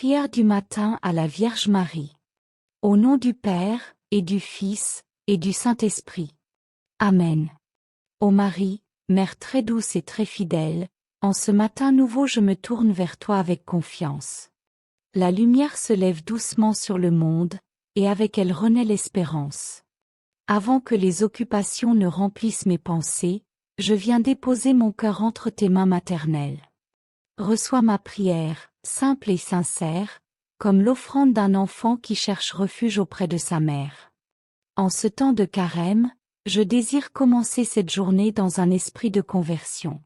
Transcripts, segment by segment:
Prière du matin à la Vierge Marie. Au nom du Père, et du Fils, et du Saint-Esprit. Amen. Ô Marie, Mère très douce et très fidèle, en ce matin nouveau je me tourne vers toi avec confiance. La lumière se lève doucement sur le monde, et avec elle renaît l'espérance. Avant que les occupations ne remplissent mes pensées, je viens déposer mon cœur entre tes mains maternelles. Reçois ma prière, simple et sincère, comme l'offrande d'un enfant qui cherche refuge auprès de sa mère. En ce temps de carême, je désire commencer cette journée dans un esprit de conversion.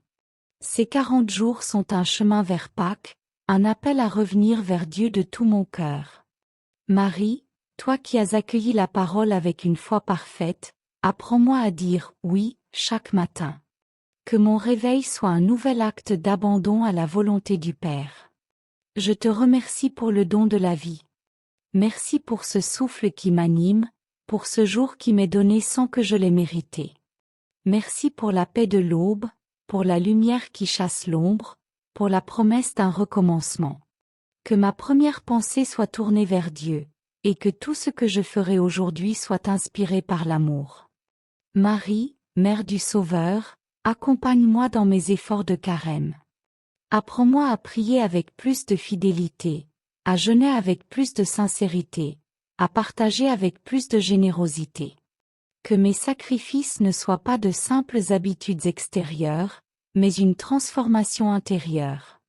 Ces 40 jours sont un chemin vers Pâques, un appel à revenir vers Dieu de tout mon cœur. Marie, toi qui as accueilli la parole avec une foi parfaite, apprends-moi à dire « oui » chaque matin. Que mon réveil soit un nouvel acte d'abandon à la volonté du Père. Je te remercie pour le don de la vie. Merci pour ce souffle qui m'anime, pour ce jour qui m'est donné sans que je l'aie mérité. Merci pour la paix de l'aube, pour la lumière qui chasse l'ombre, pour la promesse d'un recommencement. Que ma première pensée soit tournée vers Dieu, et que tout ce que je ferai aujourd'hui soit inspiré par l'amour. Marie, Mère du Sauveur, accompagne-moi dans mes efforts de carême. Apprends-moi à prier avec plus de fidélité, à jeûner avec plus de sincérité, à partager avec plus de générosité. Que mes sacrifices ne soient pas de simples habitudes extérieures, mais une transformation intérieure.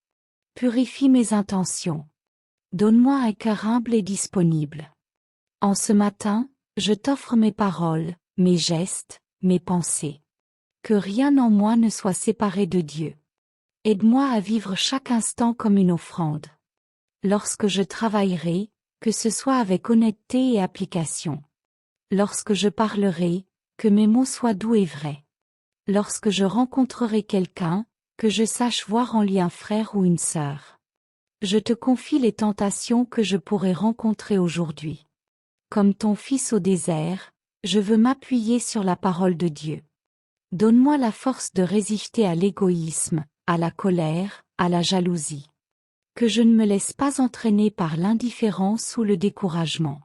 Purifie mes intentions. Donne-moi un cœur humble et disponible. En ce matin, je t'offre mes paroles, mes gestes, mes pensées. Que rien en moi ne soit séparé de Dieu. Aide-moi à vivre chaque instant comme une offrande. Lorsque je travaillerai, que ce soit avec honnêteté et application. Lorsque je parlerai, que mes mots soient doux et vrais. Lorsque je rencontrerai quelqu'un, que je sache voir en lui un frère ou une sœur. Je te confie les tentations que je pourrai rencontrer aujourd'hui. Comme ton fils au désert, je veux m'appuyer sur la parole de Dieu. Donne-moi la force de résister à l'égoïsme, à la colère, à la jalousie. Que je ne me laisse pas entraîner par l'indifférence ou le découragement.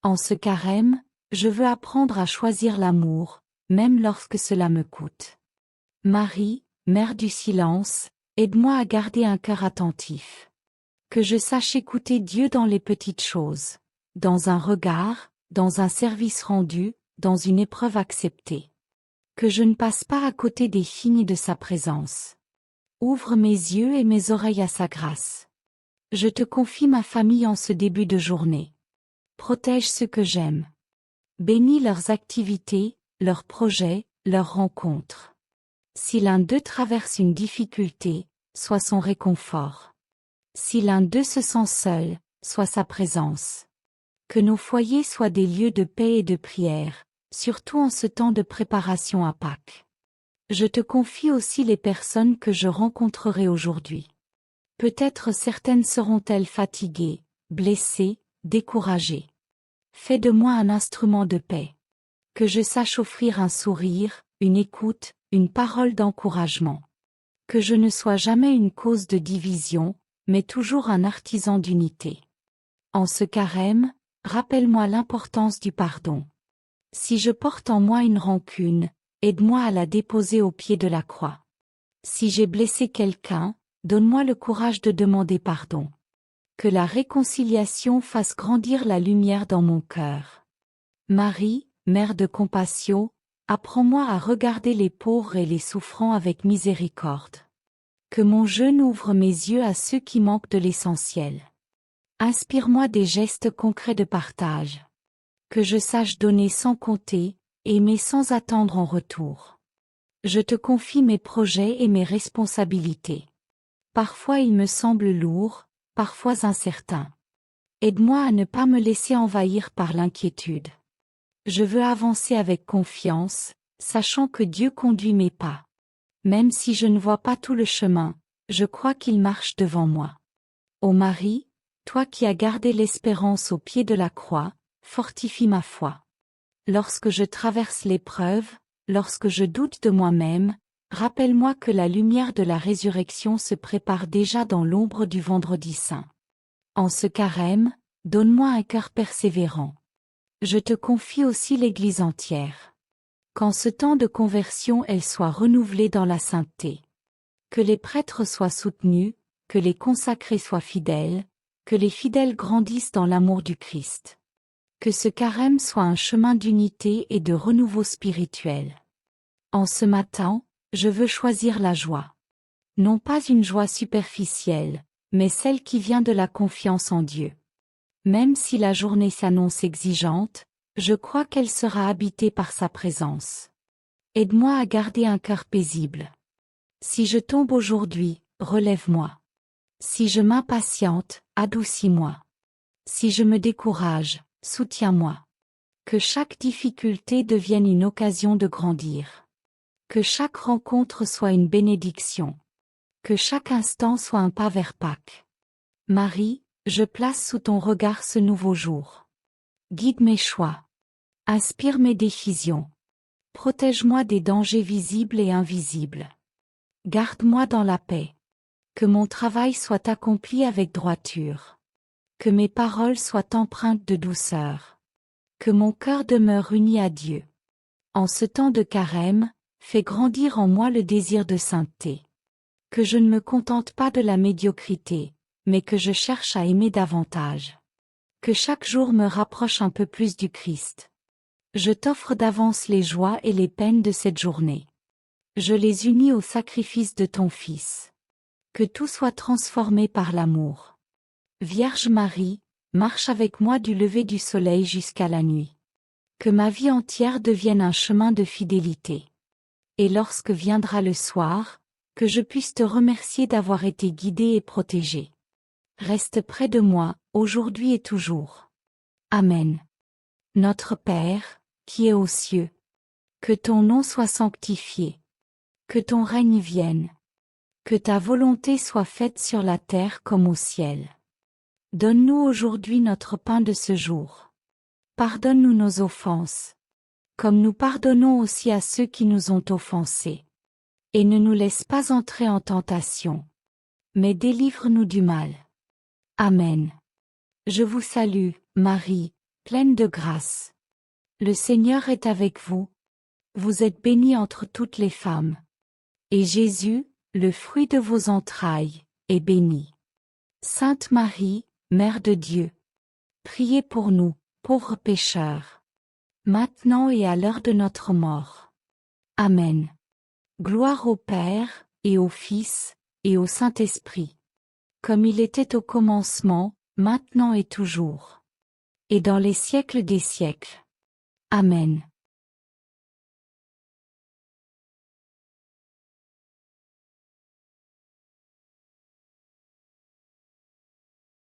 En ce carême, je veux apprendre à choisir l'amour, même lorsque cela me coûte. Marie, Mère du silence, aide-moi à garder un cœur attentif. Que je sache écouter Dieu dans les petites choses, dans un regard, dans un service rendu, dans une épreuve acceptée. Que je ne passe pas à côté des signes de sa présence. Ouvre mes yeux et mes oreilles à sa grâce. Je te confie ma famille en ce début de journée. Protège ceux que j'aime. Bénis leurs activités, leurs projets, leurs rencontres. Si l'un d'eux traverse une difficulté, sois son réconfort. Si l'un d'eux se sent seul, sois sa présence. Que nos foyers soient des lieux de paix et de prière, surtout en ce temps de préparation à Pâques. Je te confie aussi les personnes que je rencontrerai aujourd'hui. Peut-être certaines seront-elles fatiguées, blessées, découragées. Fais de moi un instrument de paix. Que je sache offrir un sourire, une écoute, une parole d'encouragement. Que je ne sois jamais une cause de division, mais toujours un artisan d'unité. En ce carême, rappelle-moi l'importance du pardon. Si je porte en moi une rancune, aide-moi à la déposer au pied de la croix. Si j'ai blessé quelqu'un, donne-moi le courage de demander pardon. Que la réconciliation fasse grandir la lumière dans mon cœur. Marie, Mère de compassion, apprends-moi à regarder les pauvres et les souffrants avec miséricorde. Que mon jeûne ouvre mes yeux à ceux qui manquent de l'essentiel. Inspire-moi des gestes concrets de partage. Que je sache donner sans compter, aimer sans attendre en retour. Je te confie mes projets et mes responsabilités. Parfois ils me semblent lourds, parfois incertains. Aide-moi à ne pas me laisser envahir par l'inquiétude. Je veux avancer avec confiance, sachant que Dieu conduit mes pas. Même si je ne vois pas tout le chemin, je crois qu'il marche devant moi. Ô Marie, toi qui as gardé l'espérance au pied de la croix, fortifie ma foi. Lorsque je traverse l'épreuve, lorsque je doute de moi-même, rappelle-moi que la lumière de la résurrection se prépare déjà dans l'ombre du vendredi saint. En ce carême, donne-moi un cœur persévérant. Je te confie aussi l'Église entière. Qu'en ce temps de conversion elle soit renouvelée dans la sainteté. Que les prêtres soient soutenus, que les consacrés soient fidèles, que les fidèles grandissent dans l'amour du Christ. Que ce carême soit un chemin d'unité et de renouveau spirituel. En ce matin, je veux choisir la joie. Non pas une joie superficielle, mais celle qui vient de la confiance en Dieu. Même si la journée s'annonce exigeante, je crois qu'elle sera habitée par sa présence. Aide-moi à garder un cœur paisible. Si je tombe aujourd'hui, relève-moi. Si je m'impatiente, adoucis-moi. Si je me décourage, soutiens-moi. Que chaque difficulté devienne une occasion de grandir. Que chaque rencontre soit une bénédiction. Que chaque instant soit un pas vers Pâques. Marie, je place sous ton regard ce nouveau jour. Guide mes choix. Inspire mes décisions. Protège-moi des dangers visibles et invisibles. Garde-moi dans la paix. Que mon travail soit accompli avec droiture. Que mes paroles soient empreintes de douceur. Que mon cœur demeure uni à Dieu. En ce temps de carême, fais grandir en moi le désir de sainteté. Que je ne me contente pas de la médiocrité, mais que je cherche à aimer davantage. Que chaque jour me rapproche un peu plus du Christ. Je t'offre d'avance les joies et les peines de cette journée. Je les unis au sacrifice de ton Fils. Que tout soit transformé par l'amour. Vierge Marie, marche avec moi du lever du soleil jusqu'à la nuit. Que ma vie entière devienne un chemin de fidélité. Et lorsque viendra le soir, que je puisse te remercier d'avoir été guidée et protégée. Reste près de moi, aujourd'hui et toujours. Amen. Notre Père, qui es aux cieux, que ton nom soit sanctifié. Que ton règne vienne. Que ta volonté soit faite sur la terre comme au ciel. Donne-nous aujourd'hui notre pain de ce jour. Pardonne-nous nos offenses, comme nous pardonnons aussi à ceux qui nous ont offensés. Et ne nous laisse pas entrer en tentation, mais délivre-nous du mal. Amen. Je vous salue, Marie, pleine de grâce. Le Seigneur est avec vous. Vous êtes bénie entre toutes les femmes. Et Jésus, le fruit de vos entrailles, est béni. Sainte Marie, Mère de Dieu, priez pour nous, pauvres pécheurs, maintenant et à l'heure de notre mort. Amen. Gloire au Père, et au Fils, et au Saint-Esprit, comme il était au commencement, maintenant et toujours, et dans les siècles des siècles. Amen.